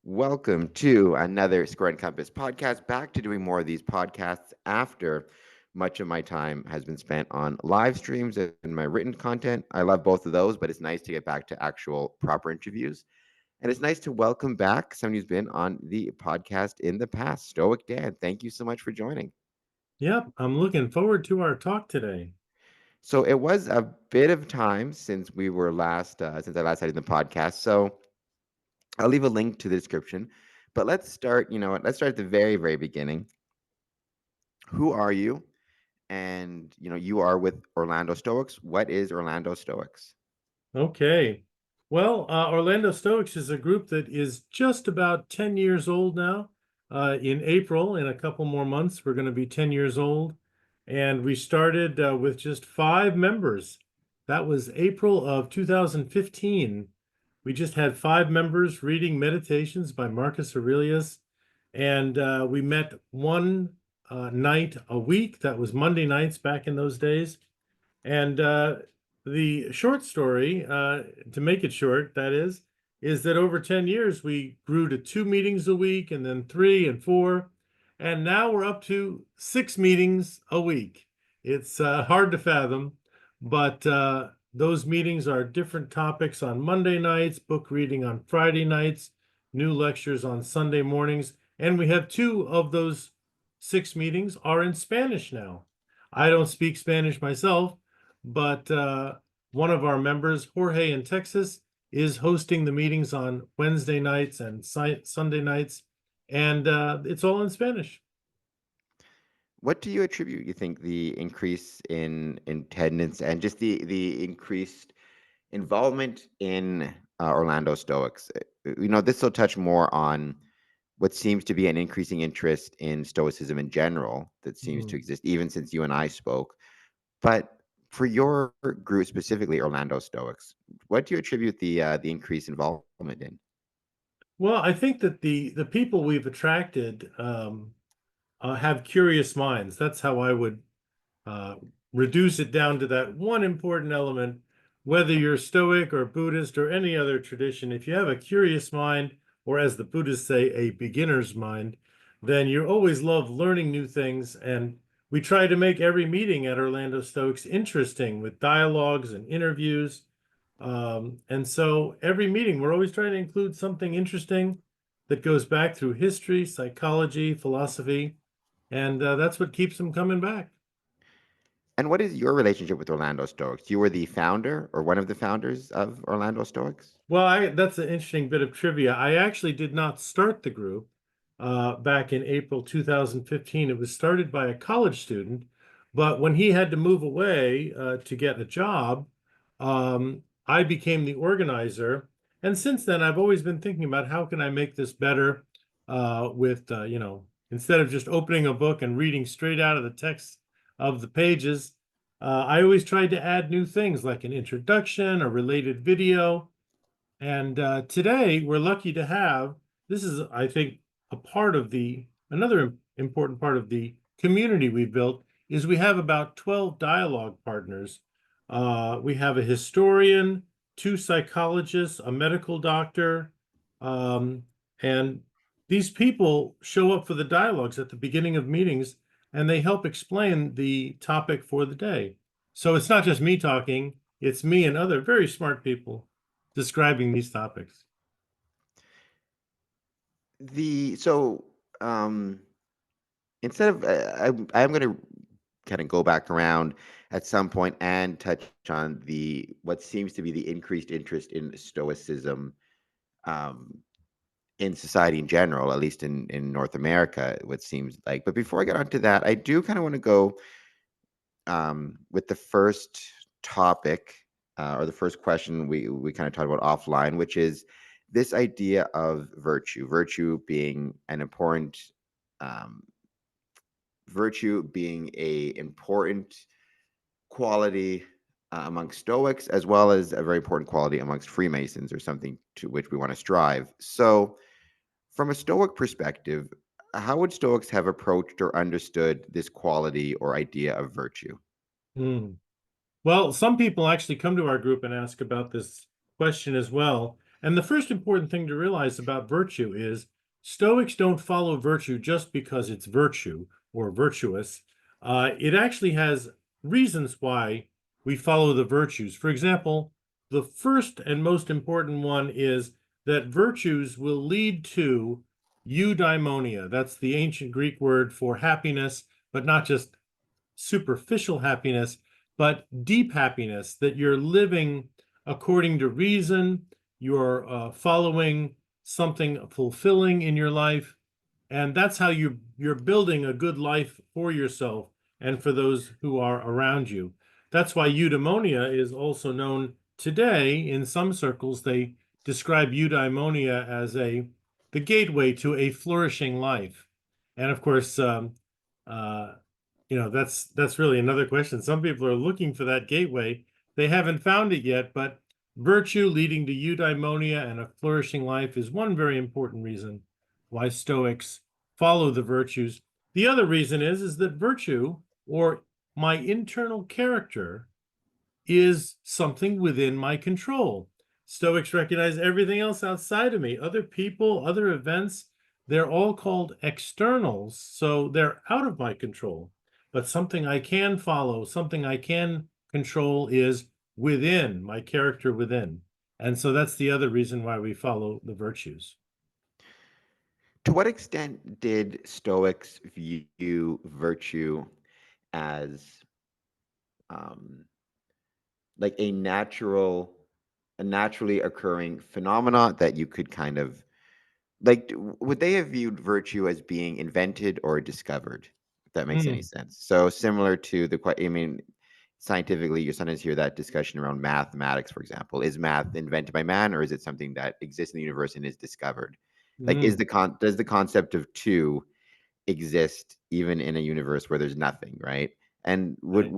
Welcome to another Square and Compass podcast. Back to doing more of these podcasts after much of my time has been spent on live streams and my written content. I love both of those, but it's nice to get back to actual proper interviews. And it's nice to welcome back someone who's been on the podcast in the past, Stoic Dan. Thank you so much for joining. Yep, I'm looking forward to our talk today. So it was a bit of time since since I last had in the podcast. So I'll leave a link to the description. But let's start, let's start at the very, very beginning. Who are you? And you are with Orlando Stoics. What is Orlando Stoics? Okay. Well, Orlando Stoics is a group that is just about 10 years old now. In April, in a couple more months, we're going to be 10 years old. And we started with just 5 members. That was April of 2015. We just had 5 members reading Meditations by Marcus Aurelius. And we met one night a week. That was Monday nights back in those days. And the short story, to make it short, is that over 10 years, we grew to 2 meetings a week and then 3 and 4. And now we're up to 6 meetings a week. It's hard to fathom, but those meetings are different topics on Monday nights, book reading on Friday nights, new lectures on Sunday mornings. And we have 2 of those 6 meetings are in Spanish now. I don't speak Spanish myself, but one of our members, Jorge in Texas, is hosting the meetings on Wednesday nights and Sunday nights, and it's all in Spanish. What do you attribute, you think, the increase in attendance and just the increased involvement in Orlando Stoics? This will touch more on what seems to be an increasing interest in Stoicism in general that seems to Mm. exist even since you and I spoke. But for your group specifically, Orlando Stoics, what do you attribute the increased involvement in? Well, I think that the people we've attracted have curious minds. That's how I would uh, reduce it down to that one important element. Whether you're Stoic or Buddhist or any other tradition, if you have a curious mind, or as the Buddhists say, a beginner's mind, then you always love learning new things. And we try to make every meeting at Orlando Stoics interesting with dialogues and interviews. And so every meeting, we're always trying to include something interesting that goes back through history, psychology, philosophy, and that's what keeps them coming back. And what is your relationship with Orlando Stoics? You were the founder or one of the founders of Orlando Stoics? Well, that's an interesting bit of trivia. I actually did not start the group back in April 2015. It was started by a college student, but when he had to move away to get a job, I became the organizer. And since then, I've always been thinking about how can I make this better instead of just opening a book and reading straight out of the text of the pages, I always tried to add new things like an introduction, a related video. And today we're lucky to have this is, I think, a part of another important part of the community we built is we have about 12 dialogue partners. We have a historian, 2 psychologists, a medical doctor, um, and these people show up for the dialogues at the beginning of meetings and they help explain the topic for the day. So it's not just me talking, it's me and other very smart people describing these topics. The so instead of I'm going to kind of go back around at some point and touch on the what seems to be the increased interest in Stoicism um, in society in general, at least in North America, what seems like. But before I get onto that, I do kind of want to go with the first topic or the first question we kind of talked about offline, which is this idea of virtue being an important um, virtue being a important quality among Stoics, as well as a very important quality amongst Freemasons, or something to which we want to strive. So, from a Stoic perspective, how would Stoics have approached or understood this quality or idea of virtue? Hmm. Well, some people actually come to our group and ask about this question as well. And the first important thing to realize about virtue is Stoics don't follow virtue just because it's virtue or virtuous. It actually has reasons why we follow the virtues. For example, the first and most important one is that virtues will lead to eudaimonia. That's the ancient Greek word for happiness, but not just superficial happiness, but deep happiness, that you're living according to reason, you're following something fulfilling in your life, and that's how you're building a good life for yourself and for those who are around you. That's why eudaimonia is also known today in some circles. They describe eudaimonia as the gateway to a flourishing life. And of course, uh, that's really another question. Some people are looking for that gateway. They haven't found it yet, but virtue leading to eudaimonia and a flourishing life is one very important reason why Stoics follow the virtues. The other reason is that virtue, or my internal character, is something within my control. Stoics recognize everything else outside of me, other people, other events, they're all called externals, so they're out of my control. But something I can follow, something I can control is within, my character within. And so that's the other reason why we follow the virtues. To what extent did Stoics view virtue as um, like a naturally occurring phenomena that you could kind of like? Would they have viewed virtue as being invented or discovered? If that makes any Mm, sense. So similar to I mean, scientifically, you sometimes hear that discussion around mathematics, for example. Is math invented by man, or is it something that exists in the universe and is discovered? Like, mm, does the concept of two exist even in a universe where there's nothing, right? And right.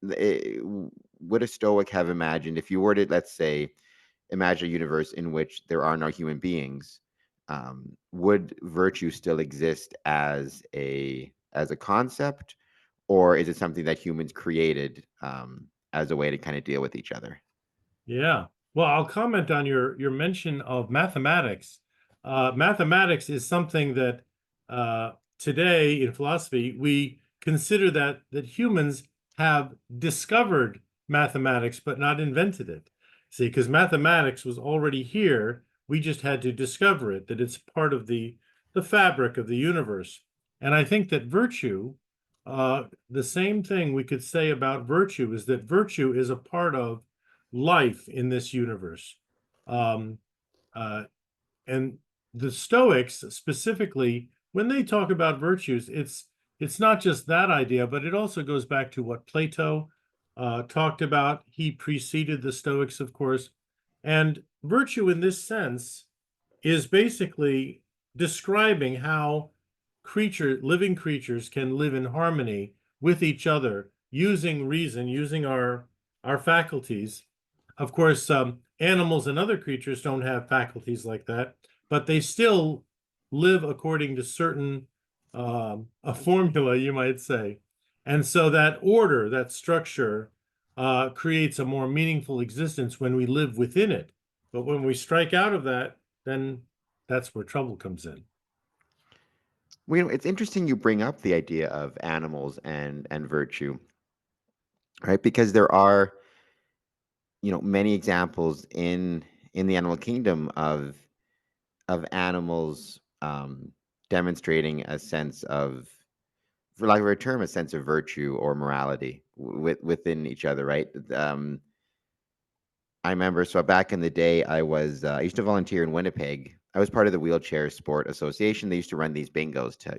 would a Stoic have imagined, if you were to, let's say, imagine a universe in which there are no human beings, would virtue still exist as a concept, or is it something that humans created as a way to kind of deal with each other? Yeah. Well, I'll comment on your mention of mathematics. Mathematics is something that today in philosophy we consider that humans have discovered mathematics but not invented it. See, because mathematics was already here, we just had to discover it, that it's part of the fabric of the universe. And I think that virtue, the same thing we could say about virtue is that virtue is a part of life in this universe. Um, uh, and the Stoics specifically, when they talk about virtues, it's not just that idea, but it also goes back to what Plato talked about. He preceded the Stoics, of course, and virtue in this sense is basically describing how living creatures can live in harmony with each other using reason, using our faculties. Of course, animals and other creatures don't have faculties like that, but they still live according to certain a formula, you might say. And so that order, that structure, creates a more meaningful existence when we live within it. But when we strike out of that, then that's where trouble comes in. Well, it's interesting you bring up the idea of animals and virtue, right? Because there are, many examples in the animal kingdom of animals demonstrating a sense of, for lack of a term, a sense of virtue or morality within each other, right? I remember, so back in the day, I used to volunteer in Winnipeg. I was part of the Wheelchair Sport Association. They used to run these bingos to,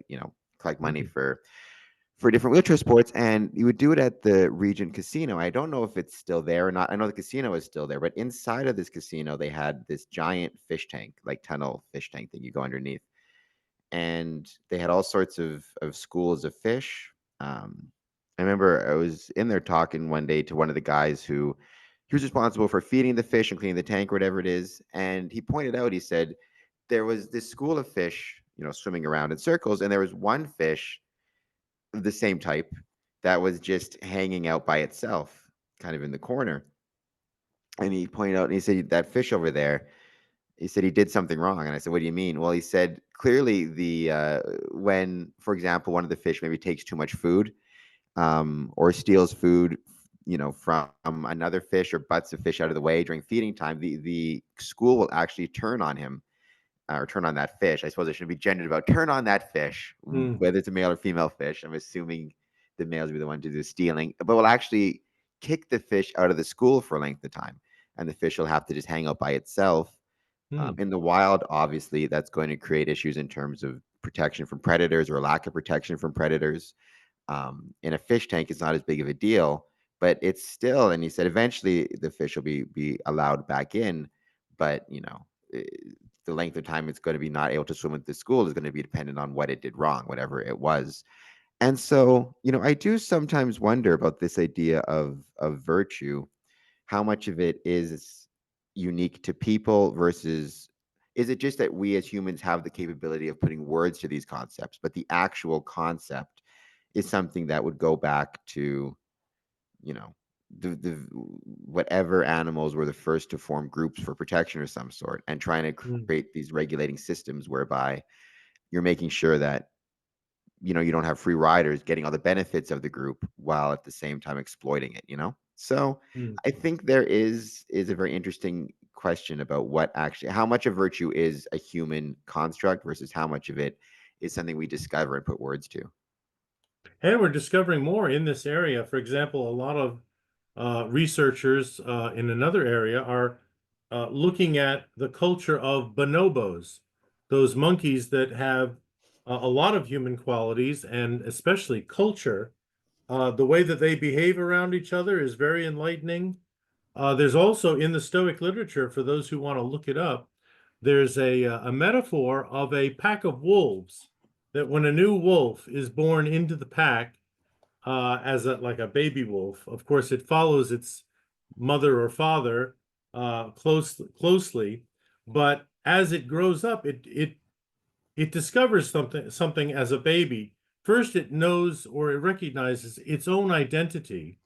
collect money Mhm. for different wheelchair sports, and you would do it at the Regent Casino. I don't know if it's still there or not. I know the casino is still there, but inside of this casino, they had this giant fish tank, like tunnel fish tank that you go underneath, and they had all sorts of schools of fish. I remember I was in there talking one day to one of the guys who he was responsible for feeding the fish and cleaning the tank or whatever it is, and he pointed out, he said there was this school of fish, swimming around in circles, and there was one fish of the same type that was just hanging out by itself, kind of in the corner. And he pointed out, and he said that fish over there. he said he did something wrong. And I said, what do you mean? Well, he said clearly when, for example, one of the fish maybe takes too much food, or steals food, from another fish, or butts the fish out of the way during feeding time, the school will actually turn on him, or turn on that fish. I suppose I shouldn't be gendered about turn on that fish, Mm, whether it's a male or female fish. I'm assuming the males will be the one to do the stealing, but will actually kick the fish out of the school for a length of time, and the fish will have to just hang out by itself. mm, In the wild, obviously, that's going to create issues in terms of protection from predators, or lack of protection from predators. In a fish tank, it's not as big of a deal, but it's still. And he said eventually the fish will be allowed back in, but eh, the length of time it's going to be not able to swim with the school is going to be dependent on what it did wrong, whatever it was. And so, I do sometimes wonder about this idea of virtue, how much of it is unique to people versus, is it just that we as humans have the capability of putting words to these concepts, but the actual concept is something that would go back to, you know, the whatever animals were the first to form groups for protection of some sort, and trying to mm, create these regulating systems whereby you're making sure that you don't have free riders getting all the benefits of the group while at the same time exploiting it. So mm. I think there is a very interesting question about what actually, how much of virtue is a human construct versus how much of it is something we discover and put words to. And we're discovering more in this area. For example, a lot of researchers in another area are looking at the culture of bonobos, those monkeys that have a lot of human qualities and especially culture. The way that they behave around each other is very enlightening. There's also in the Stoic literature, for those who want to look it up, there's a metaphor of a pack of wolves, that when a new wolf is born into the pack, as like a baby wolf, of course, it follows its mother or father closely, but as it grows up, it discovers something as a baby. First, it knows, or it recognizes its own identity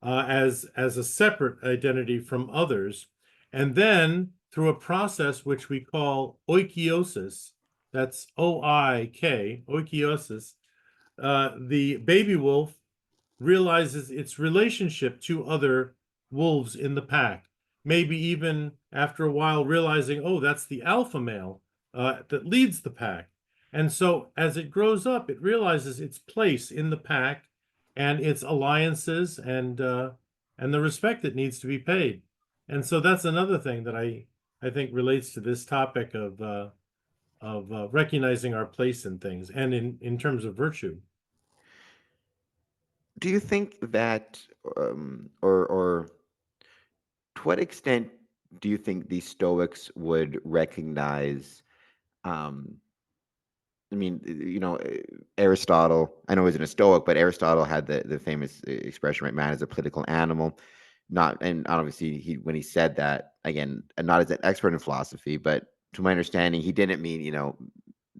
as a separate identity from others. And then through a process which we call oikiosis, that's OIK, oikiosis, the baby wolf realizes its relationship to other wolves in the pack. Maybe even after a while realizing, oh, that's the alpha male that leads the pack. And so as it grows up, it realizes its place in the pack and its alliances and the respect that needs to be paid. And so that's another thing that I think relates to this topic of recognizing our place in things and in terms of virtue. Do you think that, or to what extent do you think the Stoics would recognize? Um, I mean, Aristotle. I know he wasn't a Stoic, but Aristotle had the famous expression, right? Man is a political animal. Not, and obviously he, when he said that, again, not as an expert in philosophy, but to my understanding, he didn't mean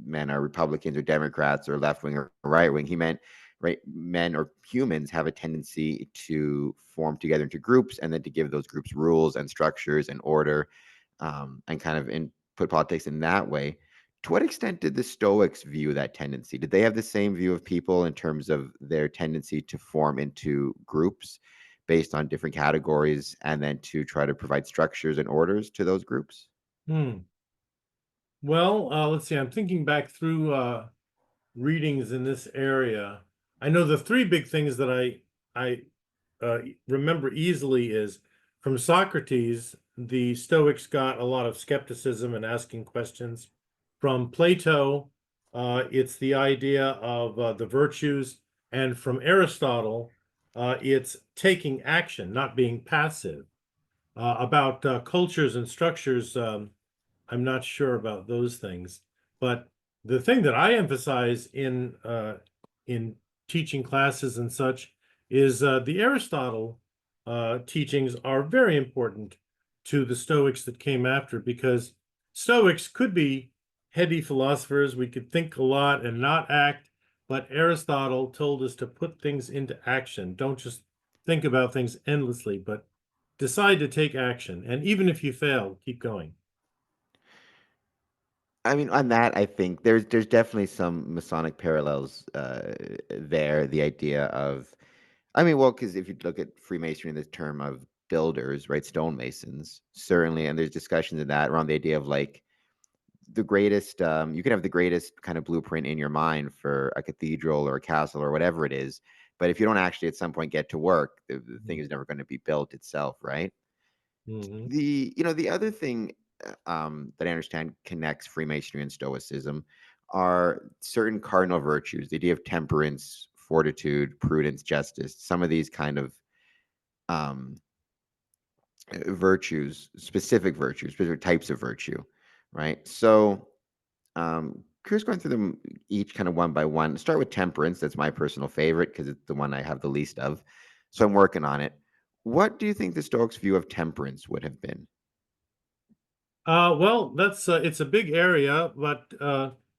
men are Republicans or Democrats or left wing or right wing. He meant, right, men or humans have a tendency to form together into groups, and then to give those groups rules and structures and order, and kind of put politics in that way. To what extent did the Stoics view that tendency? Did they have the same view of people in terms of their tendency to form into groups based on different categories, and then to try to provide structures and orders to those groups? Hmm. Well, let's see. I'm thinking back through readings in this area. I know the three big things that I remember easily is from Socrates, the Stoics got a lot of skepticism and asking questions. From Plato, it's the idea of the virtues, and from Aristotle, it's taking action, not being passive. About cultures and structures, I'm not sure about those things. But the thing that I emphasize in teaching classes and such is the Aristotle teachings are very important to the Stoics that came after, because Stoics could be heady philosophers. We could think a lot and not act, but Aristotle told us to put things into action. Don't just think about things endlessly, but decide to take action. And even if you fail, keep going. I mean, on that, I think there's definitely some Masonic parallels there. The idea of, I mean, well, because if you look at Freemasonry in the term of builders, right, stonemasons, certainly, and there's discussions in that around the idea of like the greatest, you can have the greatest kind of blueprint in your mind for a cathedral or a castle or whatever it is, but if you don't actually at some point get to work, the thing is never going to be built itself, right? Mm-hmm. The other thing that I understand connects Freemasonry and Stoicism are certain cardinal virtues, the idea of temperance, fortitude, prudence, justice, some of these kind of um, virtues, specific types of virtue, right? So, curious going through them each kind of one by one. Start with temperance. That's my personal favorite because it's the one I have the least of. So I'm working on it. What do you think the Stoics' view of temperance would have been? Well, that's it's a big area, but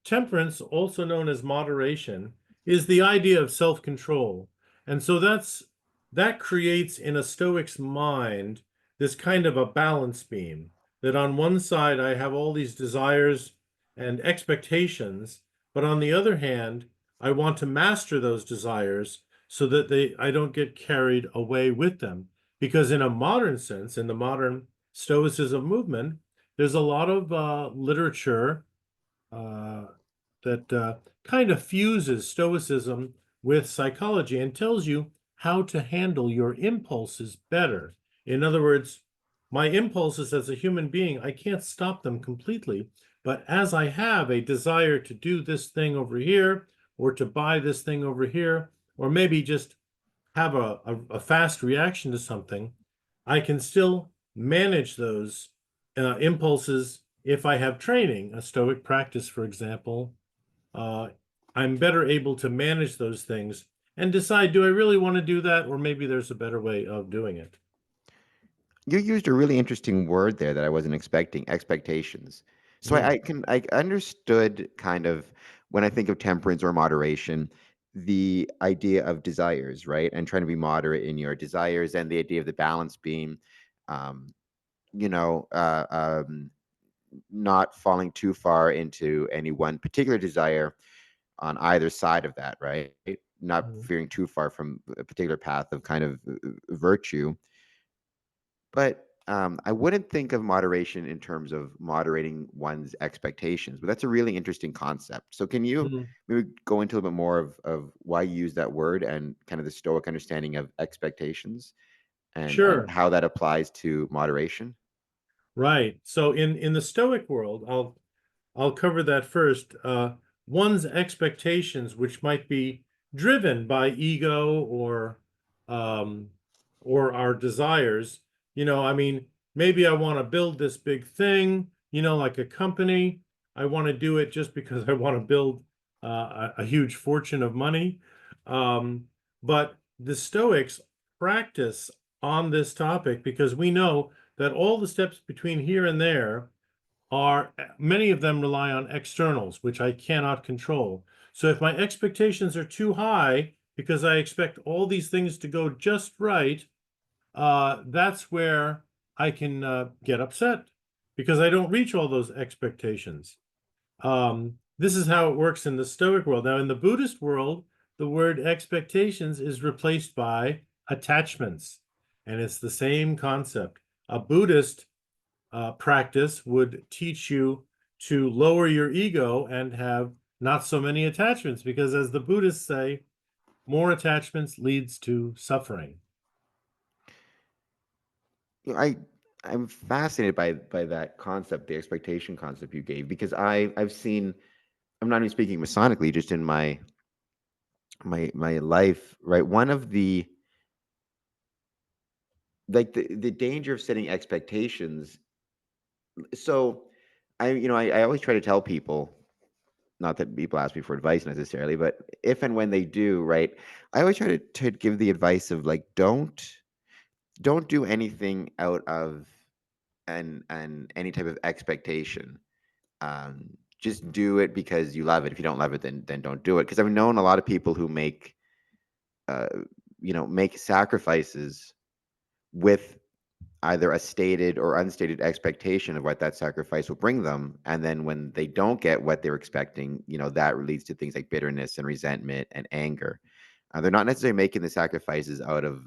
temperance, also known as moderation, is the idea of self-control. And so that creates in a Stoic's mind this kind of a balance beam that on one side I have all these desires and expectations, but on the other hand, I want to master those desires so that I don't get carried away with them. Because in a modern sense, in the modern Stoicism movement, there's a lot of literature uh, that kind of fuses Stoicism with psychology and tells you how to handle your impulses better. In other words, my impulses as a human being, I can't stop them completely. But as I have a desire to do this thing over here, or to buy this thing over here, or maybe just have a fast reaction to something, I can still manage those impulses if I have training, a Stoic practice, for example. Uh, I'm better able to manage those things and decide, do I really want to do that? Or maybe there's a better way of doing it. You used a really interesting word there that I wasn't expecting, expectations. So Mm, I understood kind of when I think of temperance or moderation, the idea of desires, right? And trying to be moderate in your desires and the idea of the balance being, um, you know, uh, um, not falling too far into any one particular desire on either side of that, right? Not mm, veering too far from a particular path of kind of virtue. But, I wouldn't think of moderation in terms of moderating one's expectations, but that's a really interesting concept. So can you mm. maybe go into a little bit more of why you use that word and kind of the Stoic understanding of expectations and Sure. how that applies to moderation? Right. So in the Stoic world, I'll cover that first. One's expectations, which might be driven by ego um, or our desires. I mean, maybe I want to build this big thing, like a company. I want to do it just because I want to build a huge fortune of money. Um, but the Stoics practice on this topic because we know that all the steps between here and there are many of them rely on externals, which I cannot control. So if my expectations are too high because I expect all these things to go just right, that's where I can get upset because I don't reach all those expectations. This is how it works in the Stoic world. Now, in the Buddhist world, the word expectations is replaced by attachments, and it's the same concept. A Buddhist practice would teach you to lower your ego and have not so many attachments because as the Buddhists say, more attachments leads to suffering. You know, I'm fascinated by that concept, the expectation concept you gave, because I've seen, I'm not even speaking Masonically, just in my life, right? One of the like the danger of setting expectations. So I always try to tell people, not that people ask me for advice necessarily, but if and when they do, right? I always try to give the advice of like don't do anything out of an any type of expectation. Just do it because you love it. If you don't love it, then don't do it. Because I've known a lot of people who uh make sacrifices with either a stated or unstated expectation of what that sacrifice will bring them. And then when they don't get what they're expecting, that leads to things like bitterness and resentment and anger. They're not necessarily making the sacrifices out of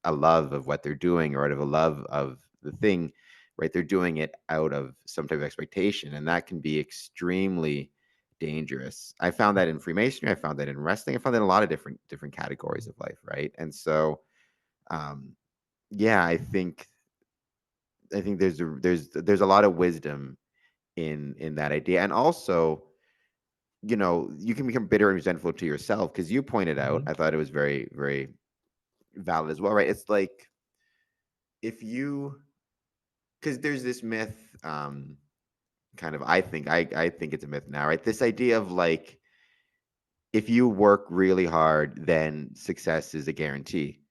a love of what they're doing or out of a love of the thing, right? They're doing it out of some type of expectation. And that can be extremely dangerous. I found that in Freemasonry. I found that in wrestling. I found that in a lot of different categories of life, right? And so, um, yeah, I think there's a lot of wisdom in that idea. And also, you can become bitter and resentful to yourself, because you pointed out, Mhm. I thought it was very, very valid as well, right? It's like, if you because there's this myth, kind of, I think it's a myth now, right? This idea of, like, if you work really hard, then success is a guarantee.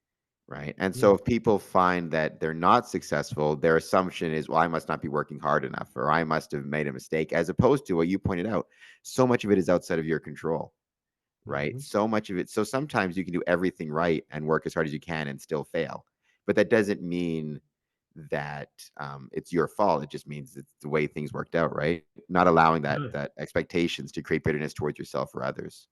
Right. And so Mm. if people find that they're not successful, their assumption is, well, I must not be working hard enough, or I must have made a mistake, as opposed to what you pointed out. So much of it is outside of your control, right? Mhm. So much of it. So sometimes you can do everything right and work as hard as you can and still fail. But that doesn't mean that it's your fault. It just means it's the way things worked out, right? Not allowing Yeah. that expectations to create bitterness towards yourself or others.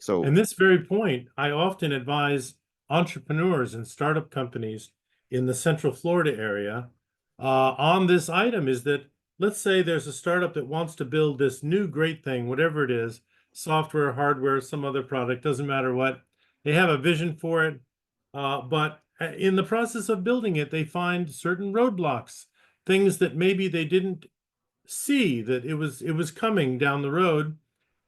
So And this very point, I often advise entrepreneurs and startup companies in the Central Florida area on this item is that, let's say there's a startup that wants to build this new great thing, whatever it is, software, hardware, some other product, doesn't matter what. They have a vision for it, but in the process of building it, they find certain roadblocks, things that maybe they didn't see that it was coming down the road.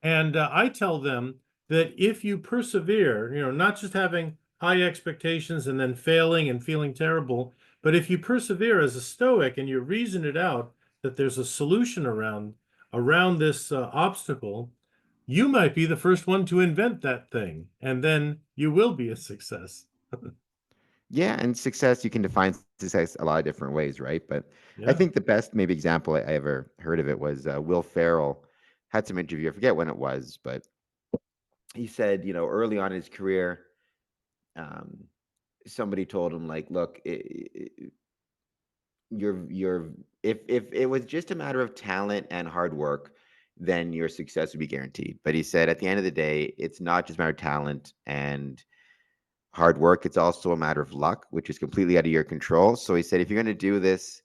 And I tell them that if you persevere, not just having high expectations and then failing and feeling terrible, but if you persevere as a Stoic and you reason it out that there's a solution around this obstacle, you might be the first one to invent that thing, and then you will be a success. yeah, and success, you can define success a lot of different ways, right? But I Yeah. think the best maybe example I ever heard of it was Will Ferrell had some interview. I forget when it was, but he said, early on in his career, um, somebody told him, like, look, you're if it was just a matter of talent and hard work, then your success would be guaranteed. But he said, at the end of the day, it's not just a matter of talent and hard work. It's also a matter of luck, which is completely out of your control. So he said, if you're going to do this,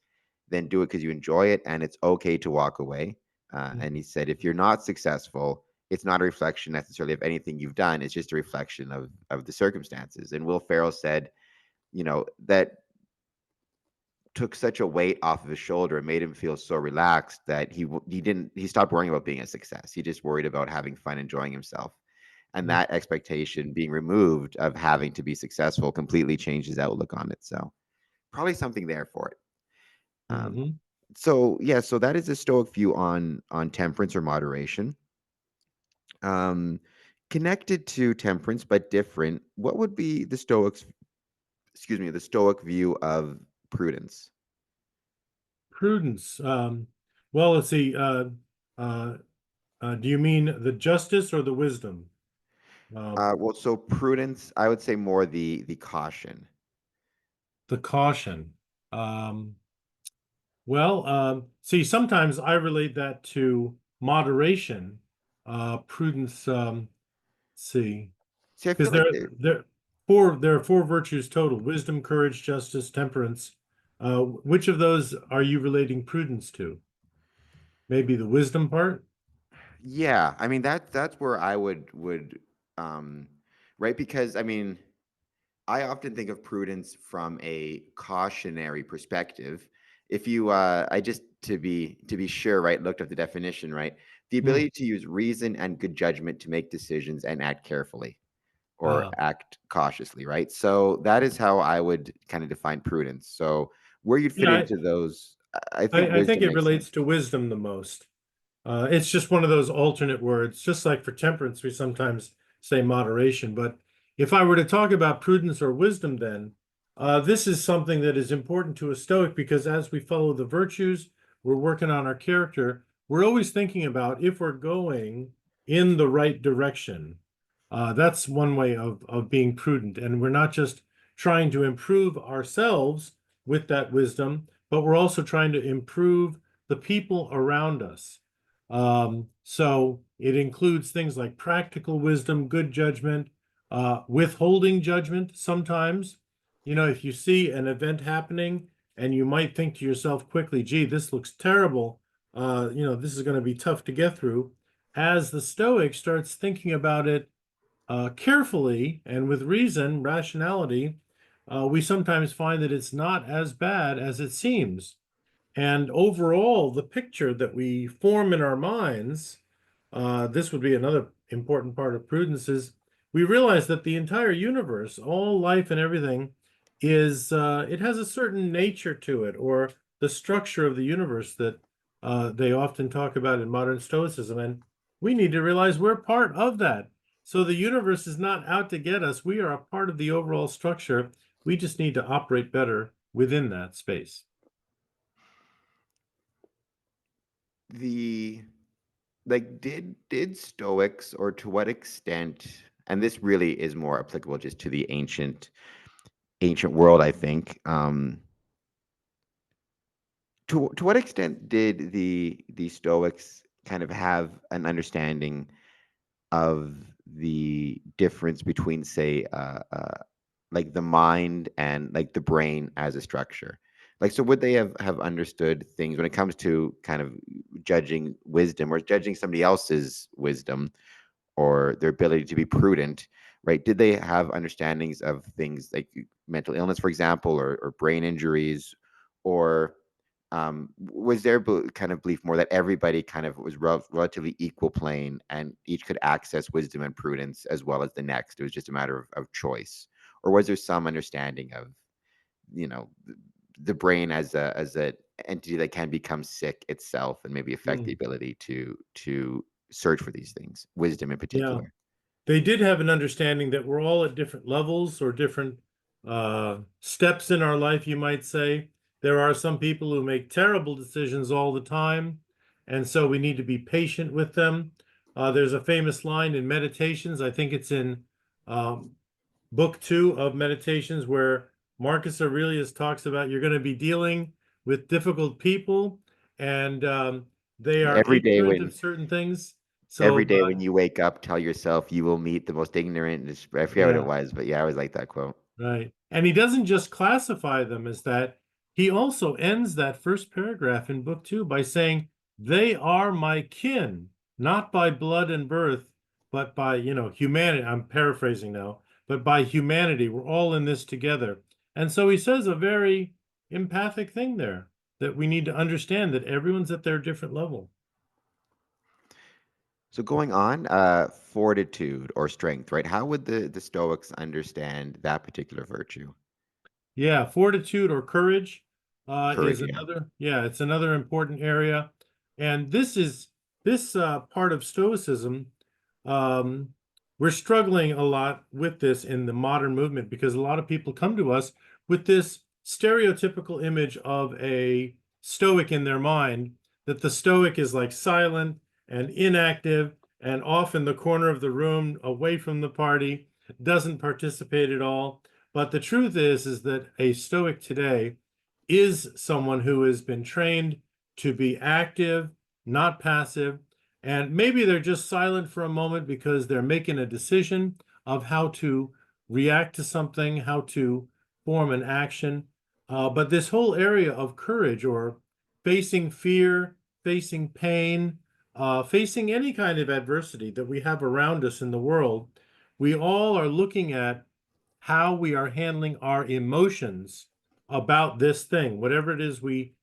then do it because you enjoy it, and it's okay to walk away. And Mhm. he said, if you're not successful, it's not a reflection necessarily of anything you've done. It's just a reflection of the circumstances. And Will Ferrell said, that took such a weight off of his shoulder and made him feel so relaxed that he stopped worrying about being a success. He just worried about having fun, enjoying himself. And that expectation being removed of having to be successful completely changed his outlook on it. So probably something there for it. Um, Mhm. so yeah, so that is a Stoic view on temperance or moderation. Um, Connected to temperance but different, what would be the Stoic view of prudence? Prudence. Well, let's see. Uh, do you mean the justice or the wisdom? Uh, Well, so prudence, I would say more the caution. the caution. Um, well, see, sometimes I relate that to moderation. Prudence. See, See, I because feel like they there are four virtues total: wisdom, courage, justice, temperance. Which of those are you relating prudence to? Maybe the wisdom part? yeah, I mean that's where I would um right, because I mean I often think of prudence from a cautionary perspective. If you I just to be sure, right, looked up the definition, right? The Hmm. ability to use reason and good judgment to make decisions and act carefully or Ah. act cautiously, right? So that is how I would kind of define prudence. So where you'd fit Yeah, into those, I think I think wisdom it makes sense. relates to wisdom the most. It's just one of those alternate words, just like for temperance, we sometimes say moderation. But if I were to talk about prudence or wisdom, then this is something that is important to a Stoic because as we follow the virtues, we're working on our character. We're always thinking about if we're going in the right direction. That's one way of being prudent. And we're not just trying to improve ourselves, with that wisdom, but we're also trying to improve the people around us. So it includes things like practical wisdom, good judgment, withholding judgment sometimes. You know, if you see an event happening and you might think to yourself quickly, gee, this looks terrible. You know, this is going to be tough to get through. As the Stoic starts thinking about it carefully and with reason, rationality, we sometimes find that it's not as bad as it seems. And overall, the picture that we form in our minds, this would be another important part of prudence, is we realize that the entire universe, all life and everything, it has a certain nature to it, or the structure of the universe that they often talk about in modern Stoicism. And we need to realize we're part of that. So the universe is not out to get us. We are a part of the overall structure. We just need to operate better within that space. The like did Stoics, or to what extent, and this really is more applicable just to the ancient world, I think. To what extent did the Stoics kind of have an understanding of the difference between, say, like the mind and like the brain as a structure? Like, so would they have understood things when it comes to kind of judging wisdom or judging somebody else's wisdom or their ability to be prudent, right? Did they have understandings of things like mental illness, for example, or brain injuries, or was their kind of belief more that everybody kind of was relatively equal plane and each could access wisdom and prudence as well as the next? It was just a matter of choice, or was there some understanding of, you know, the brain as a entity that can become sick itself and maybe affect the Mm, ability to search for these things, wisdom in yeah. particular? They did have an understanding that we're all at different levels or different steps in our life, you might say. There are some people who make terrible decisions all the time, and so we need to be patient with them. There's a famous line in Meditations, I think it's in um, book 2 of Meditations, where Marcus Aurelius talks about you're going to be dealing with difficult people, and they are Every day ignorant when of certain things. every So, day when you wake up, tell yourself you will meet the most ignorant. I forget what it yeah. was, but yeah, I always like that quote. Right. And he doesn't just classify them as that. He also ends that first paragraph in book 2 by saying, they are my kin, not by blood and birth, but by, humanity. I'm paraphrasing now, but by humanity. We're all in this together. And so he says a very empathic thing there, that we need to understand that everyone's at their different level. So going on, fortitude or strength, right? How would the Stoics understand that particular virtue? Yeah, fortitude or courage is Courage, yeah. another, yeah, it's another important area. And this part of Stoicism, um, we're struggling a lot with this in the modern movement because a lot of people come to us with this stereotypical image of a Stoic in their mind, that the Stoic is like silent and inactive and off in the corner of the room, away from the party, doesn't participate at all. But the truth is that a Stoic today is someone who has been trained to be active, not passive, and maybe they're just silent for a moment because they're making a decision of how to react to something, how to form an action. But this whole area of courage, or facing fear, facing pain, facing any kind of adversity that we have around us in the world, we all are looking at how we are handling our emotions about this thing, whatever it is we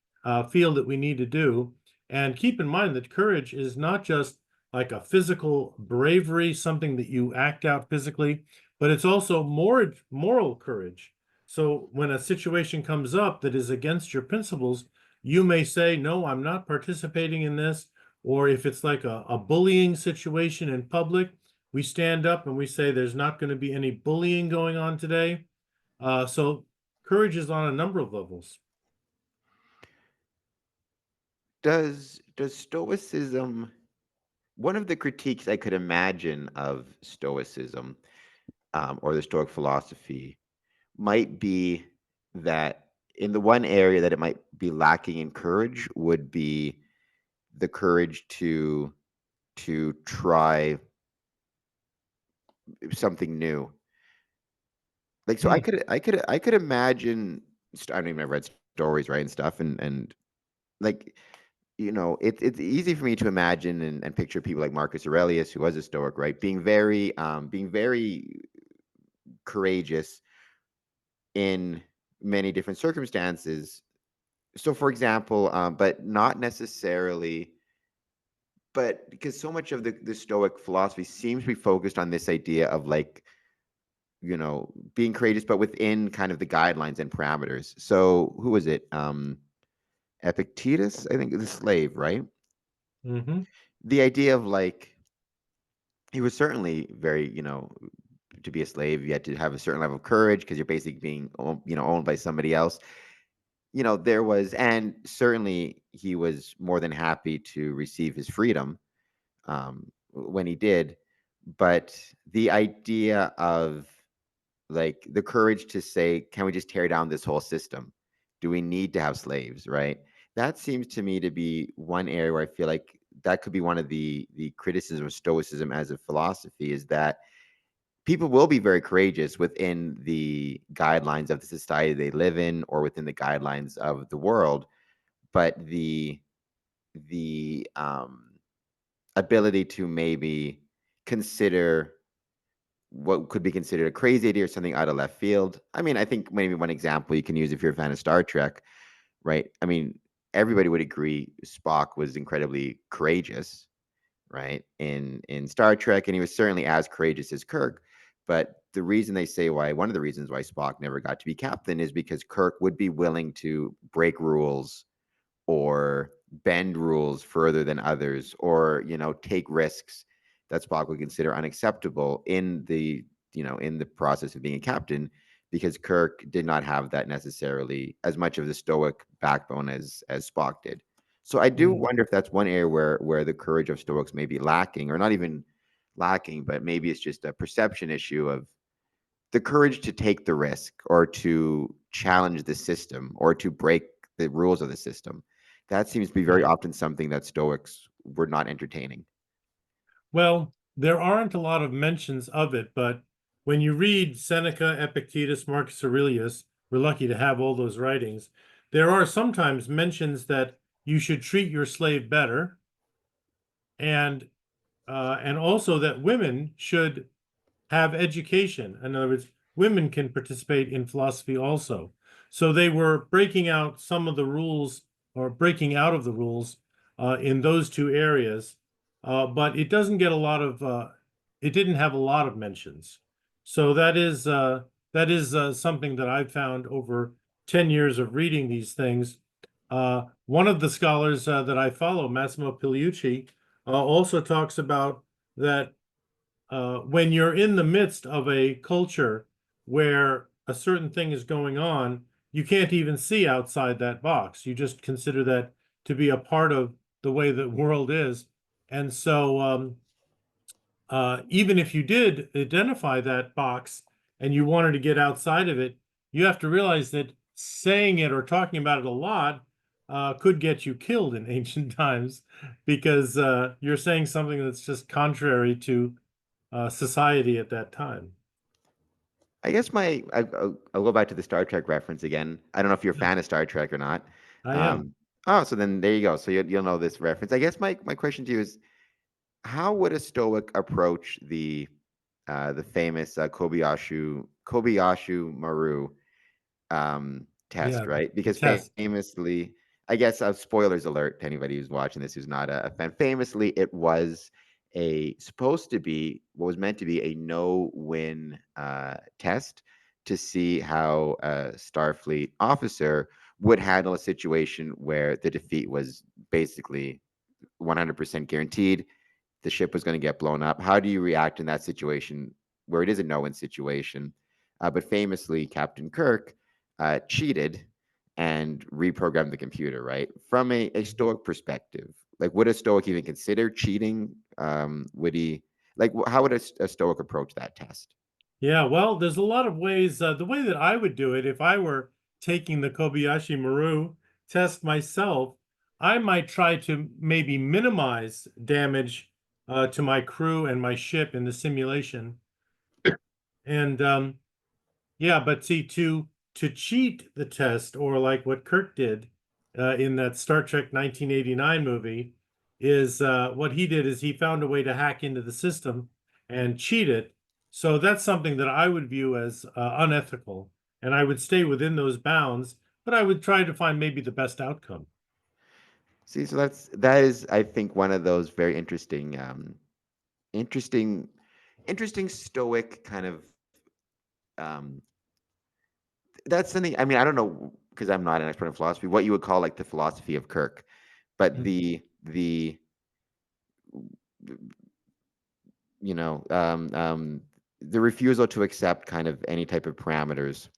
feel that we need to do. And keep in mind that courage is not just like a physical bravery, something that you act out physically, but it's also more moral courage. So when a situation comes up that is against your principles, you may say, no, I'm not participating in this. Or if it's like a bullying situation in public, we stand up and we say there's not going to be any bullying going on today. So courage is on a number of levels. Does Stoicism, one of the critiques I could imagine of Stoicism, or the Stoic philosophy, might be that in the one area that it might be lacking in courage would be the courage to try something new. Like, so Hmm. I could imagine. I don't even, I've read stories, right, and stuff, and like, it's easy for me to imagine and picture people like Marcus Aurelius, who was a Stoic, right, being very courageous in many different circumstances. So, for example, but not necessarily, but because so much of the Stoic philosophy seems to be focused on this idea of like, being courageous, but within kind of the guidelines and parameters. So, who was it? Epictetus, I think, the slave, right? Hmm. The idea of like, he was certainly very, to be a slave, you had to have a certain level of courage because you're basically being, owned by somebody else. There was, and certainly he was more than happy to receive his freedom when he did. But the idea of like the courage to say, can we just tear down this whole system? Do we need to have slaves, right? That seems to me to be one area where I feel like that could be one of the criticism of Stoicism as a philosophy, is that people will be very courageous within the guidelines of the society they live in or within the guidelines of the world, but the ability to maybe consider what could be considered a crazy idea or something out of left field. I mean, I think maybe one example you can use if you're a fan of Star Trek, right? I mean, everybody would agree Spock was incredibly courageous, right? In Star Trek, and he was certainly as courageous as Kirk. But the reason they say why, one of the reasons why Spock never got to be captain is because Kirk would be willing to break rules or bend rules further than others, or take risks that Spock would consider unacceptable in the process of being a captain, because Kirk did not have that necessarily as much of the stoic backbone as Spock did. So I do Hmm. wonder if that's one area where the courage of Stoics may be lacking, or not even lacking, but maybe it's just a perception issue of the courage to take the risk or to challenge the system or to break the rules of the system. That seems to be very Yeah. often something that Stoics were not entertaining. Well, there aren't a lot of mentions of it, but when you read Seneca, Epictetus, Marcus Aurelius, we're lucky to have all those writings. There are sometimes mentions that you should treat your slave better, and and also that women should have education. In other words, women can participate in philosophy also. So they were breaking out some of the rules, or breaking out of the rules in those two areas. But it doesn't get a lot of, it didn't have a lot of mentions. So that is something that I've found over 10 years of reading these things. One of the scholars that I follow, Massimo Pigliucci, also talks about that when you're in the midst of a culture where a certain thing is going on, you can't even see outside that box. You just consider that to be a part of the way the world is. And so, even if you did identify that box and you wanted to get outside of it, you have to realize that saying it or talking about it a lot could get you killed in ancient times, because you're saying something that's just contrary to society at that time. I guess I'll go back to the Star Trek reference again. I don't know if you're a Yeah, fan of Star Trek or not. I am. Um, oh, so then there you go. So you'll know this reference. I guess my question to you is, how would a Stoic approach the famous Kobayashi Maru test, Yeah, right? the Because test. famously, I guess, spoilers alert to anybody who's watching this who's not a fan. Famously, it was a supposed to be what was meant to be a no-win test to see how a Starfleet officer would handle a situation where the defeat was basically 100% guaranteed. The ship was going to get blown up. How do you react in that situation where it is a no-win situation? But famously, Captain Kirk cheated and reprogrammed the computer, right? From a Stoic perspective, like, would a Stoic even consider cheating? Would he, like, how would a Stoic approach that test? Yeah, well, there's a lot of ways. The way that I would do it, if I were taking the Kobayashi Maru test myself, I might try to maybe minimize damage to my crew and my ship in the simulation. And yeah, but see, to cheat the test, or like what Kirk did in that Star Trek 1989 movie, is what he did is he found a way to hack into the system and cheat it. So that's something that I would view as unethical, and I would stay within those bounds, but I would try to find maybe the best outcome. See, so that is, I think, one of those very interesting, interesting, interesting Stoic kind of. Um, that's something. I mean, I don't know because I'm not an expert in philosophy. What you would call like the philosophy of Kirk, but Mm. the you know the refusal to accept kind of any type of parameters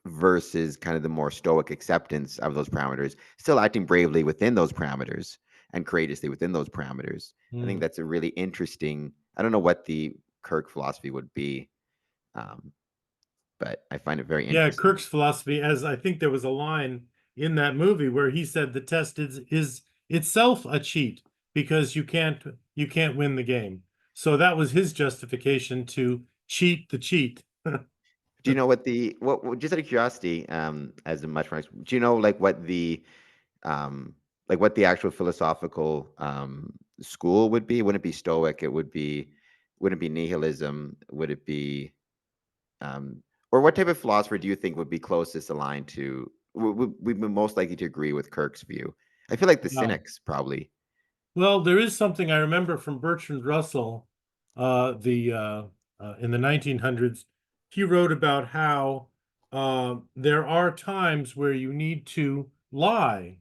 versus kind of the more stoic acceptance of those parameters, still acting bravely within those parameters and courageously within those parameters. I think Mm. that's a really interesting. I don't know what the Kirk philosophy would be, um, but I find it very Yeah, interesting. Kirk's philosophy, as I think there was a line in that movie where he said the test is itself a cheat because you can't win the game. So that was his justification to cheat the cheat. Do you know what the just out of curiosity, as a much more, do you know um, like what the actual philosophical school would be? Wouldn't it be Stoic? Wouldn't it be nihilism? Would it be Um, or what type of philosopher do you think would be closest aligned to, would be most likely to agree with Kirk's view? I feel like the Wow. cynics probably. Well, there is something I remember from Bertrand Russell, the in the 1900s. He wrote about how there are times where you need to lie.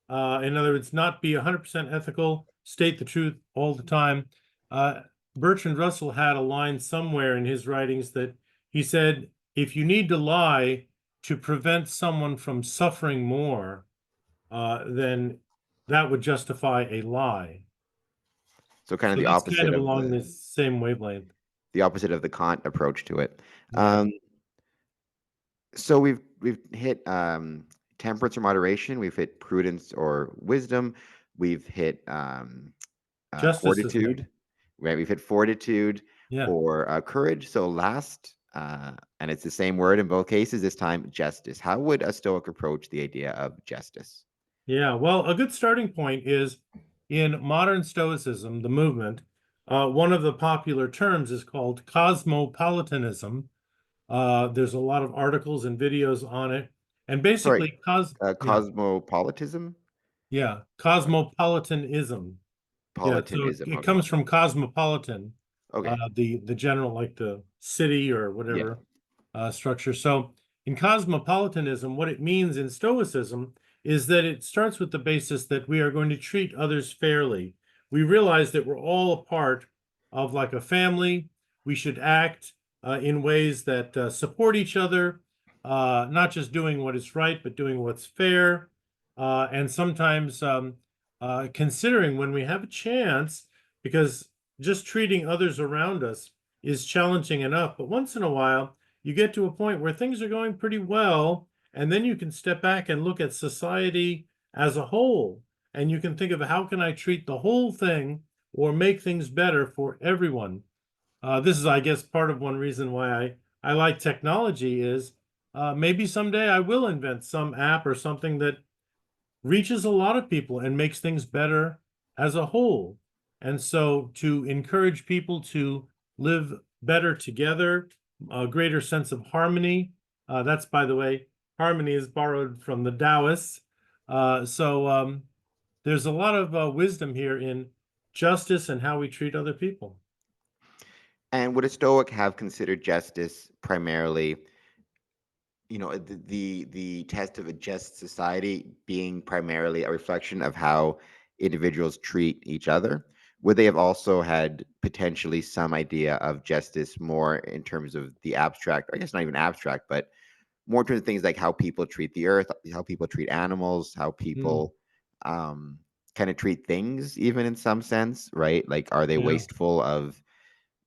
In other words, not be 100% ethical, state the truth all the time. Uh, Bertrand Russell had a line somewhere in his writings that he said, if you need to lie to prevent someone from suffering more, then that would justify a lie. So kind of So that's kind of along the same wavelength. the opposite of the Kant approach to it. Yeah. Um, so we've hit temperance or moderation. We've hit prudence or wisdom. We've hit Justice is next. fortitude. Right. We've hit fortitude Yeah. or courage. So last, and it's the same word in both cases. This time, justice. How would a Stoic approach the idea of justice? Yeah, well, a good starting point is in modern Stoicism, the movement. One of the popular terms is called cosmopolitanism. There's a lot of articles and videos on it, and Sorry, basically, yeah, cosmopolitanism? yeah, Sorry, cosmopolitanism. Yeah, so politanism. it Okay. comes from cosmopolitan, Okay. the general, like the city or Yeah. whatever structure. So in cosmopolitanism, what it means in Stoicism is that it starts with the basis that we are going to treat others fairly. We realize that we're all a part of like a family. We should act in ways that support each other, not just doing what is right, but doing what's fair. And sometimes considering when we have a chance, because just treating others around us is challenging enough. But once in a while, you get to a point where things are going pretty well, and then you can step back and look at society as a whole, and you can think of how can I treat the whole thing or make things better for everyone. This is, I guess, part of one reason why I like technology is maybe someday I will invent some app or something that reaches a lot of people and makes things better as a whole. And so to encourage people to live better together, a greater sense of harmony. That's, by the way, harmony is borrowed from the Taoists. So there's a lot of wisdom here in justice and how we treat other people. And would a Stoic have considered justice primarily, the test of a just society being primarily a reflection of how individuals treat each other? Would they have also had potentially some idea of justice more in terms of the abstract, I guess not even abstract, but more in terms of things like how people treat the earth, how people treat animals, how Mm, people um, kind of treat things, even in some sense, right? Like, are they yeah. wasteful of,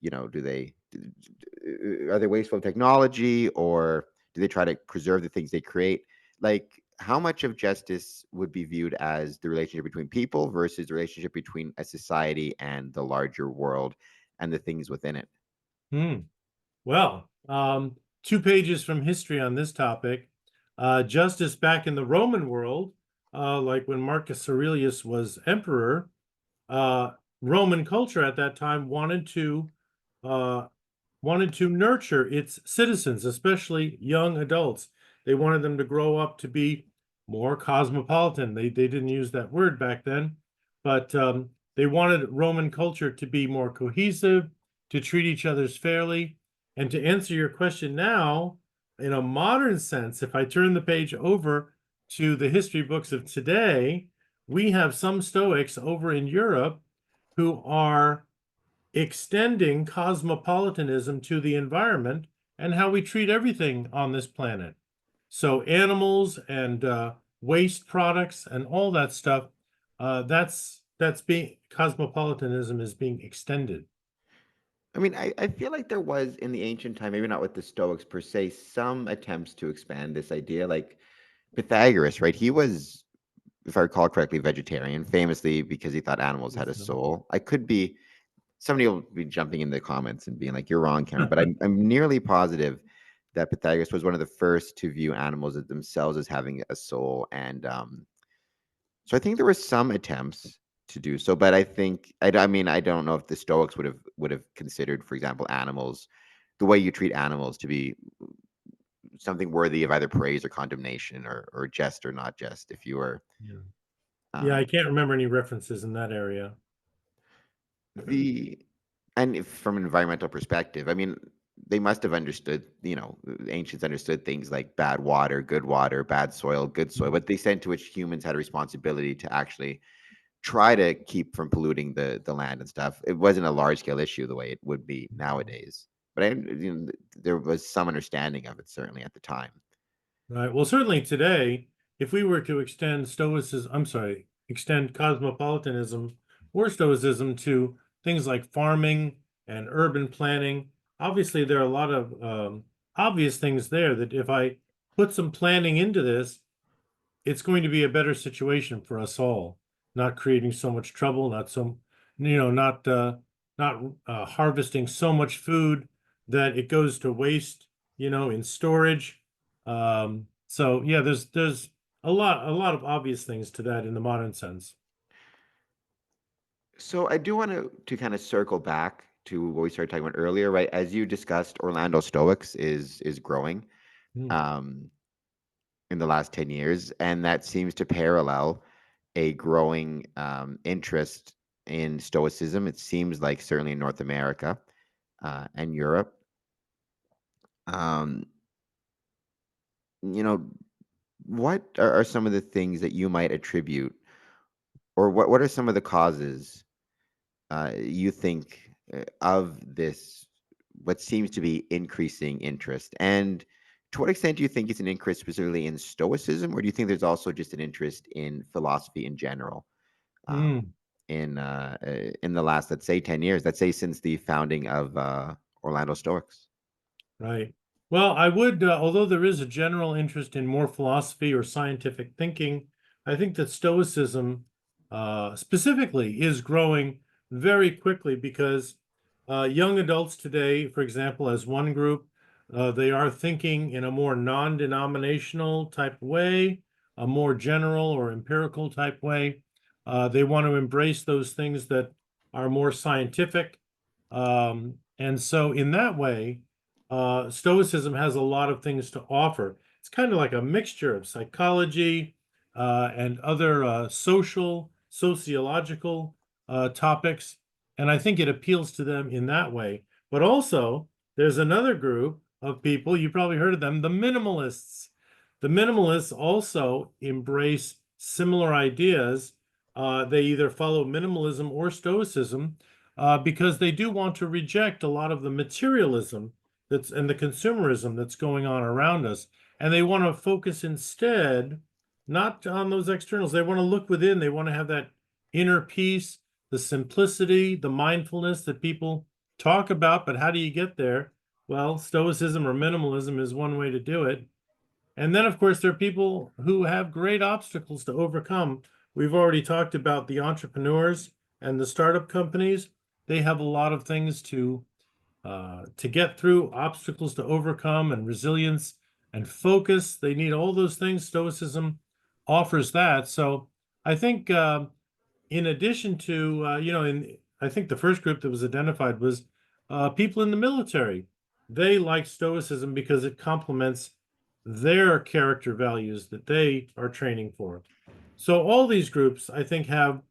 do they, are they wasteful of technology, or Do they try to preserve the things they create? Like, how much of justice would be viewed as the relationship between people versus the relationship between a society and the larger world and the things within it? Hmm. Well, 2 pages from history on this topic. Justice back in the Roman world, like when Marcus Aurelius was emperor, uh, Roman culture at that time uh, wanted to nurture its citizens, especially young adults. They wanted them to grow up to be more cosmopolitan. They didn't use that word back then, but they wanted Roman culture to be more cohesive, to treat each other's fairly. And to answer your question now, in a modern sense, if I turn the page over to the history books of today, we have some Stoics over in Europe who are extending cosmopolitanism to the environment and how we treat everything on this planet. So animals and waste products and all that stuff, that's being cosmopolitanism is being extended. I mean, I feel like there was in the ancient time, maybe not with the Stoics per se, some attempts to expand this idea. Like Pythagoras, right? He was, if I recall correctly, vegetarian, famously because he thought animals had a So, soul. I could be, somebody will be jumping in the comments and being like, "You're wrong, Cameron," but I'm nearly positive that Pythagoras was one of the first to view animals as themselves as having a soul, and so I think there were some attempts to do so, but I think I mean I don't know if the Stoics would have considered, for example, animals, the way you treat animals to be something worthy of either praise or condemnation or jest or not jest. If you were yeah. Yeah, I um, can't remember any references in that area. the and if from an environmental perspective, I mean, they must have understood, the ancients understood things like bad water, bad soil, good soil, but the extent to which humans had a responsibility to actually try to keep from polluting the land and stuff. It wasn't a large scale issue the way it would be nowadays. But there was some understanding of it certainly at the time. Right. Well, certainly today, if we were to extend Stoicism, I'm sorry, extend cosmopolitanism or Stoicism to things like farming and urban planning, obviously there are a lot of obvious things there that if I put some planning into this, it's going to be a better situation for us all, not creating so much trouble, not harvesting so much food that it goes to waste, in storage. So yeah, there's a lot of obvious things to that in the modern sense. So I do want to kind of circle back to what we started talking about earlier, right? As you discussed, Orlando Stoics is growing. Hmm. Um, in the last 10 years, and that seems to parallel a growing interest in Stoicism. It seems like certainly in North America and Europe. Um, you know, what are some of the things that you might attribute, or what are some of the causes you think of this, what seems to be increasing interest? And to what extent do you think it's an interest specifically in Stoicism, or do you think there's also just an interest in philosophy in general? Um, Hmm. in the last, let's say, 10 years, let's say since the founding of Orlando Stoics. Right. Well, I would, although there is a general interest in more philosophy or scientific thinking, I think that Stoicism specifically is growing very quickly because young adults today, for example, as one group, they are thinking in a more non-denominational type way, a more general or empirical type way. They want to embrace those things that are more scientific. And so in that way, Stoicism has a lot of things to offer. It's kind of like a mixture of psychology and other sociological topics. And I think it appeals to them in that way. But also, there's another group of people, you probably heard of them, the minimalists. The minimalists also embrace similar ideas. They either follow minimalism or Stoicism because they do want to reject a lot of the materialism and the consumerism that's going on around us. And they want to focus instead not on those externals. They want to look within. They want to have that inner peace, the simplicity, the mindfulness that people talk about. But how do you get there? Well, Stoicism or minimalism is one way to do it. And then, of course, there are people who have great obstacles to overcome. We've already talked about the entrepreneurs and the startup companies. They have a lot of things to get through, obstacles to overcome, and resilience and focus. They need all those things. Stoicism offers that. So I think, in addition to, I think the first group that was identified was people in the military. They like Stoicism because it complements their character values that they are training for. So all these groups, I think, have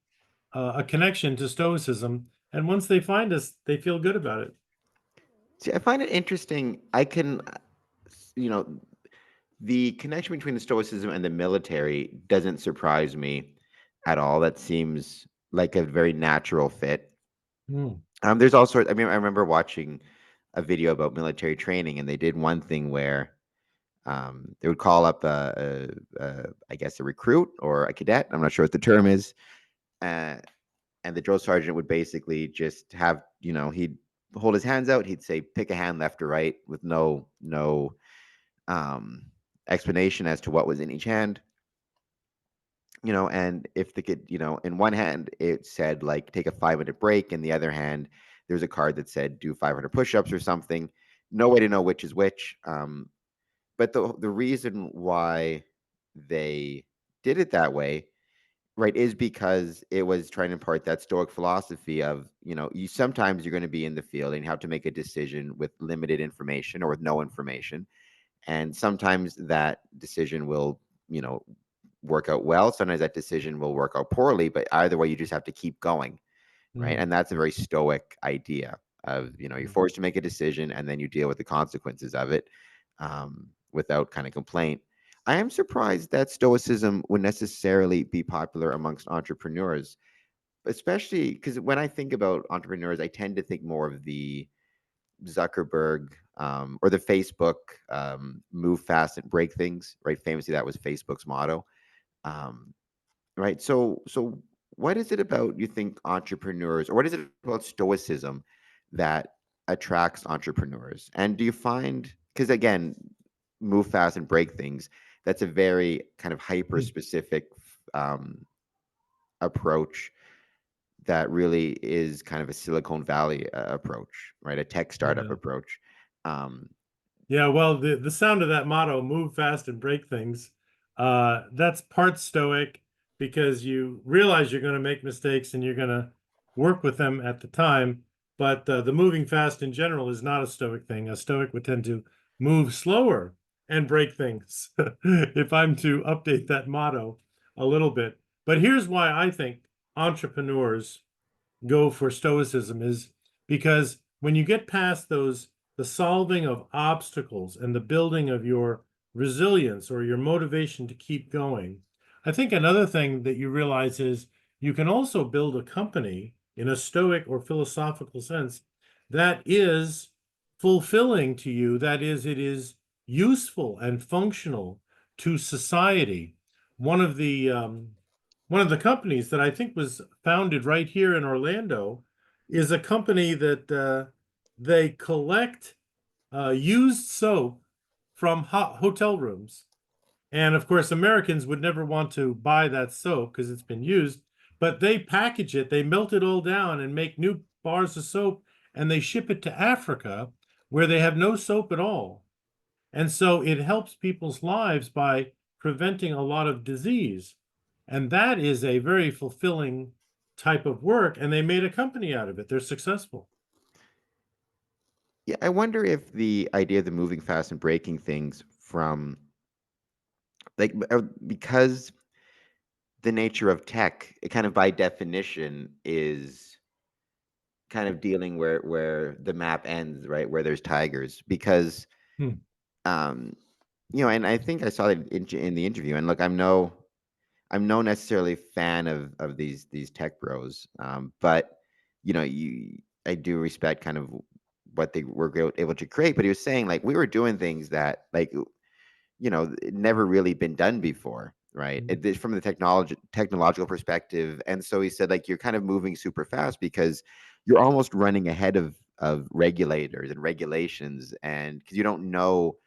a connection to Stoicism, and once they find us, they feel good about it. See, I find it interesting. You know, the connection between the Stoicism and the military doesn't surprise me at all. That seems like a very natural fit. Mm. There's all sorts. I mean, I remember watching a video about military training, and they did one thing where they would call up I guess, a recruit or a cadet. I'm not sure what the term is, uh, and the drill sergeant would basically just have, he'd hold his hands out. He'd say, "Pick a hand, left or right," with no um, explanation as to what was in each hand. And if the kid, in one hand it said like take a 5-minute break, in the other hand there's a card that said do 500 push-ups or something. No way to know which is which. But the reason why they did it that way, right, is because it was trying to impart that Stoic philosophy of, you sometimes you're going to be in the field and you have to make a decision with limited information or with no information. And sometimes that decision will, work out well. Sometimes that decision will work out poorly, but either way, you just have to keep going, right? Mm. And that's a very Stoic idea of, you're Mm. forced to make a decision and then you deal with the consequences of it, without kind of complaint. I am surprised that Stoicism would necessarily be popular amongst entrepreneurs, especially because when I think about entrepreneurs, I tend to think more of the Zuckerberg, or the Facebook, move fast and break things, right? Famously, that was Facebook's motto. Um, right. So what is it about, you think, entrepreneurs, or what is it about Stoicism that attracts entrepreneurs? And do you find, because again, move fast and break things, that's a very kind of hyper Mm. specific um, approach that really is kind of a Silicon Valley approach, right? A tech startup Yeah. approach. Um, Yeah, well, the sound of that motto, move fast and break things, that's part Stoic because you realize you're going to make mistakes and you're going to work with them at the time. But the moving fast in general is not a Stoic thing. A Stoic would tend to move slower and break things, if I'm to update that motto a little bit. But here's why I think entrepreneurs go for Stoicism is because when you get past those, the solving of obstacles and the building of your resilience or your motivation to keep going, I think another thing that you realize is you can also build a company in a Stoic or philosophical sense that is fulfilling to you. That is, it is useful and functional to society. One of the one of the companies that I think was founded right here in Orlando is a company that they collect used soap from hotel rooms. And of course, Americans would never want to buy that soap because it's been used, but they package it, they melt it all down and make new bars of soap, and they ship it to Africa where they have no soap at all. And so it helps people's lives by preventing a lot of disease. And that is a very fulfilling type of work. And they made a company out of it. They're successful. yeah, I wonder if the idea of the moving fast and breaking things from, like, because the nature of tech, it kind of by definition is kind of dealing where the map ends, right? Where there's tigers, because Hmm. um, and I think I saw that in the interview. And look, I'm no necessarily fan of these tech bros, but I do respect kind of what they were able to create. But he was saying like we were doing things that like it never really been done before, right? Hmm. From the technological perspective. And so he said like you're kind of moving super fast because you're almost running ahead regulators and regulations, and because you don't know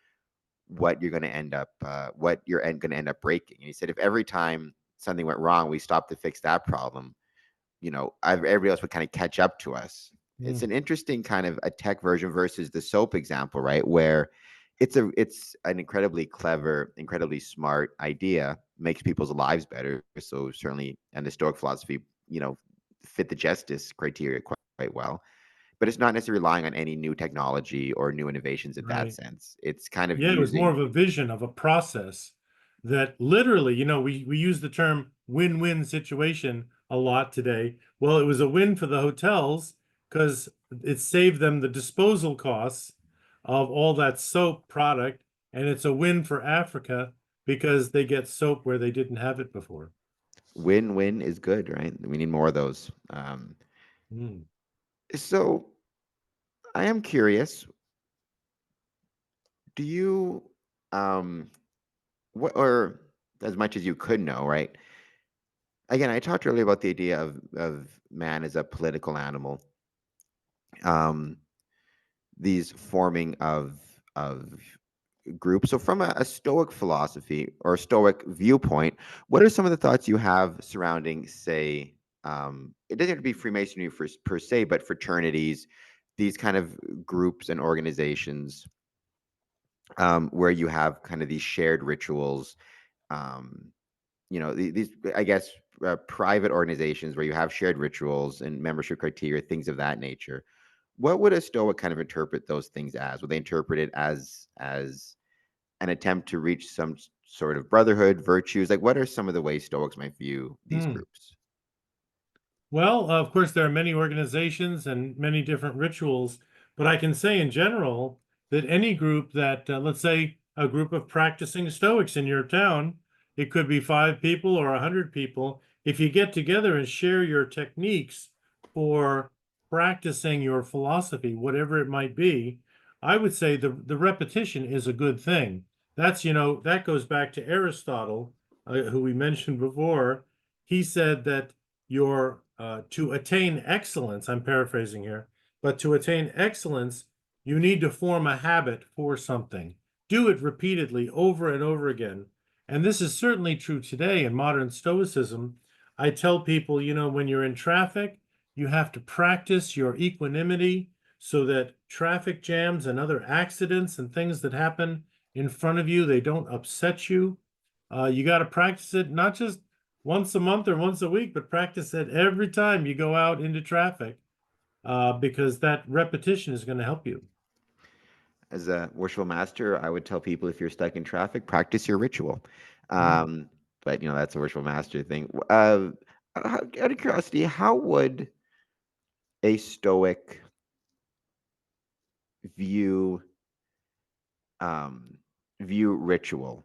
what you're going to end up what you're going to end up breaking. And he said if every time something went wrong, we stopped to fix that problem, everybody else would kind of catch up to us. It's Mm. an interesting kind of a tech version versus the soap example, right? Where it's an incredibly clever, incredibly smart idea, makes people's lives better. So certainly, and the Stoic philosophy, fit the justice criteria quite well. But it's not necessarily relying on any new technology or new innovations in that Right. sense. It's kind of Yeah, it was more using of a vision of a process that literally, we use the term win-win situation a lot today. Well, it was a win for the hotels because it saved them the disposal costs of all that soap product, and it's a win for Africa because they get soap where they didn't have it before. win-win is good, right? We need more of those. Mm. So I am curious, do you what, or as much as you could know, right? Again, I talked earlier about the idea of man as a political animal. Um, these forming of groups. So, from a Stoic philosophy or a Stoic viewpoint, what are some of the thoughts you have surrounding, say, it doesn't have to be Freemasonry per se, but fraternities, these kind of groups and organizations where you have kind of these shared rituals, um, these, I guess, private organizations where you have shared rituals and membership criteria, things of that nature. What would a Stoic kind of interpret those things as? Would they interpret it as an attempt to reach some sort of brotherhood, virtues? Like, what are some of the ways Stoics might view these Mm. groups? Well, of course, there are many organizations and many different rituals, but I can say in general that any group that, let's say, a group of practicing Stoics in your town, it could be 5 people or 100 people. If you get together and share your techniques for practicing your philosophy, whatever it might be, I would say the repetition is a good thing. That goes back to Aristotle, who we mentioned before. He said that to attain excellence, I'm paraphrasing here, but to attain excellence, you need to form a habit for something. Do it repeatedly over and over again. And this is certainly true today in modern Stoicism. I tell people, when you're in traffic, you have to practice your equanimity so that traffic jams and other accidents and things that happen in front of you, they don't upset you. You got to practice it not just once a month or once a week, but practice it every time you go out into traffic, because that repetition is going to help you. As a worshipful master, I would tell people if you're stuck in traffic, practice your ritual. Mm. But that's a worshipful master thing. Out of curiosity, how would a Stoic view view ritual?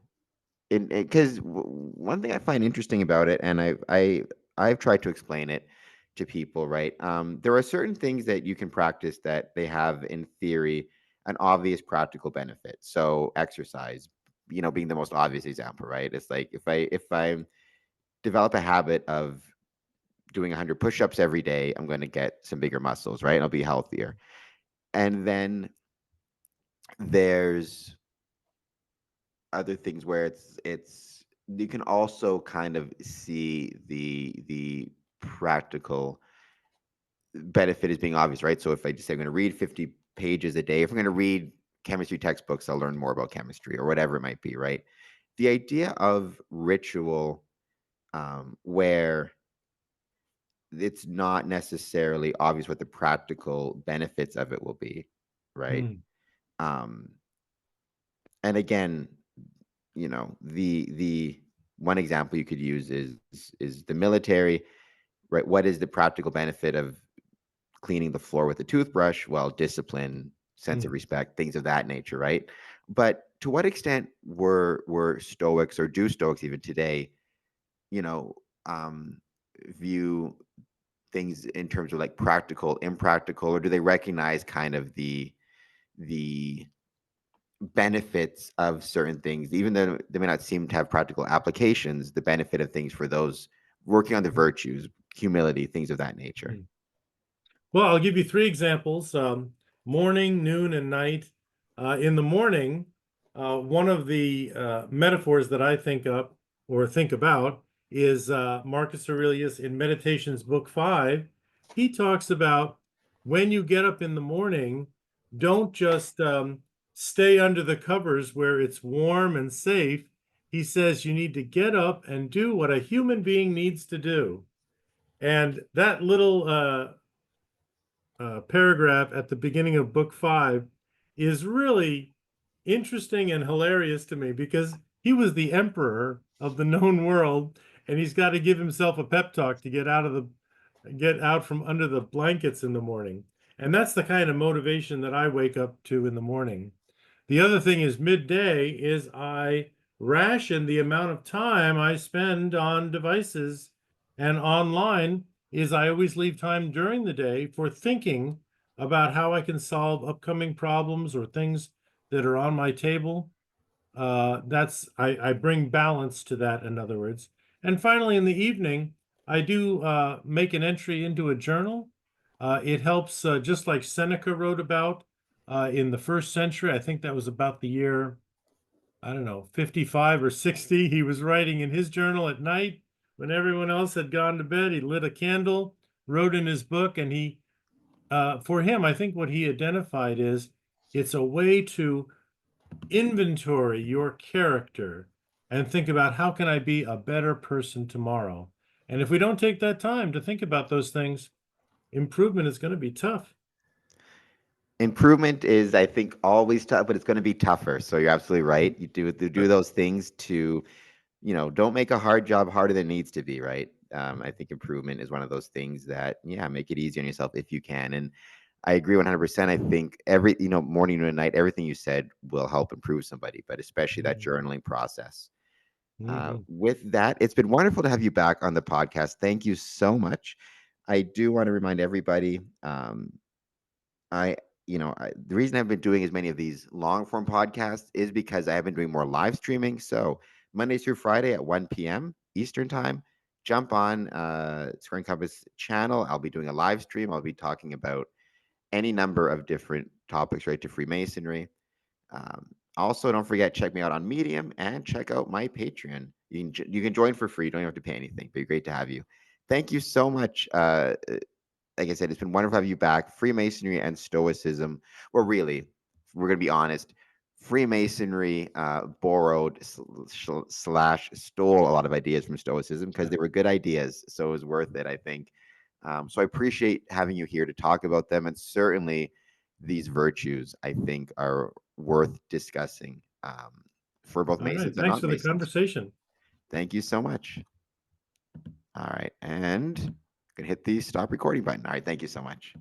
Because one thing I find interesting about it, and I've tried to explain it to people, right? There are certain things that you can practice that they have, in theory, an obvious practical benefit. So exercise, being the most obvious example, right? It's like if I develop a habit of doing 100 push-ups every day, I'm going to get some bigger muscles, right? And I'll be healthier. And then there's other things where it's you can also kind of see the practical benefit as being obvious, right? So if I just say I'm going to read 50 pages a day, if I'm going to read chemistry textbooks, I'll learn more about chemistry or whatever it might be, right? The idea of ritual, where it's not necessarily obvious what the practical benefits of it will be, right? Mm. um and again, the one example you could use is the military, right? What is the practical benefit of cleaning the floor with a toothbrush? Well, discipline, sense of Mm. respect, things of that nature, right? But to what extent were Stoics, or do Stoics even today, you know um view things in terms of like practical, impractical, or do they recognize kind of the benefits of certain things, even though they may not seem to have practical applications, the benefit of things for those working on the virtues, humility, things of that nature? Mm. Well, I'll give you 3 examples. morning, noon, and night. In the morning, one of the metaphors that I think of or think about is Marcus Aurelius in Meditations, Book 5. He talks about when you get up in the morning, don't just stay under the covers where it's warm and safe. He says you need to get up and do what a human being needs to do. And that little paragraph at the beginning of book 5 is really interesting and hilarious to me because he was the emperor of the known world, and he's got to give himself a pep talk to get out from under the blankets in the morning. And that's the kind of motivation that I wake up to in the morning. The other thing is midday is I ration the amount of time I spend on devices and online is I always leave time during the day for thinking about how I can solve upcoming problems or things that are on my table. I bring balance to that, in other words. And finally, in the evening, I do make an entry into a journal. It helps, just like Seneca wrote about in the first century. I think that was about the year, I don't know, 55 or 60. He was writing in his journal at night when everyone else had gone to bed. He lit a candle, wrote in his book, and for him, I think what he identified is it's a way to inventory your character and think about how can I be a better person tomorrow. And if we don't take that time to think about those things, improvement is going to be tough. Improvement is, I think, always tough, but it's going to be tougher. So you're absolutely right. You do those things to, don't make a hard job harder than it needs to be, right? I think improvement is one of those things that, yeah, make it easy on yourself if you can. And I agree 100%. I think morning and night, everything you said will help improve somebody, but especially that journaling process. Mhm. With that, it's been wonderful to have you back on the podcast. Thank you so much. I do want to remind everybody, I, the reason I've been doing as many of these long form podcasts is because I have been doing more live streaming. So Mondays through Friday at 1 p.m. Eastern time, jump on Square and Compass channel. I'll be doing a live stream. I'll be talking about any number of different topics, right, to Freemasonry. Also, don't forget, check me out on Medium and check out my Patreon. You can join for free. You don't have to pay anything. It'd be great to have you. Thank you so much. Like I said, it's been wonderful to have you back. Freemasonry and Stoicism. Well, really, we're going to be honest. Freemasonry borrowed slash stole a lot of ideas from Stoicism because they were good ideas. So it was worth it, I think. So I appreciate having you here to talk about them. And certainly these virtues, I think, are worth discussing for both All right. Masons and Thanks for the non-Masons. conversation. Thank you so much. All right. And I'm going to hit the stop recording button. All right. Thank you so much.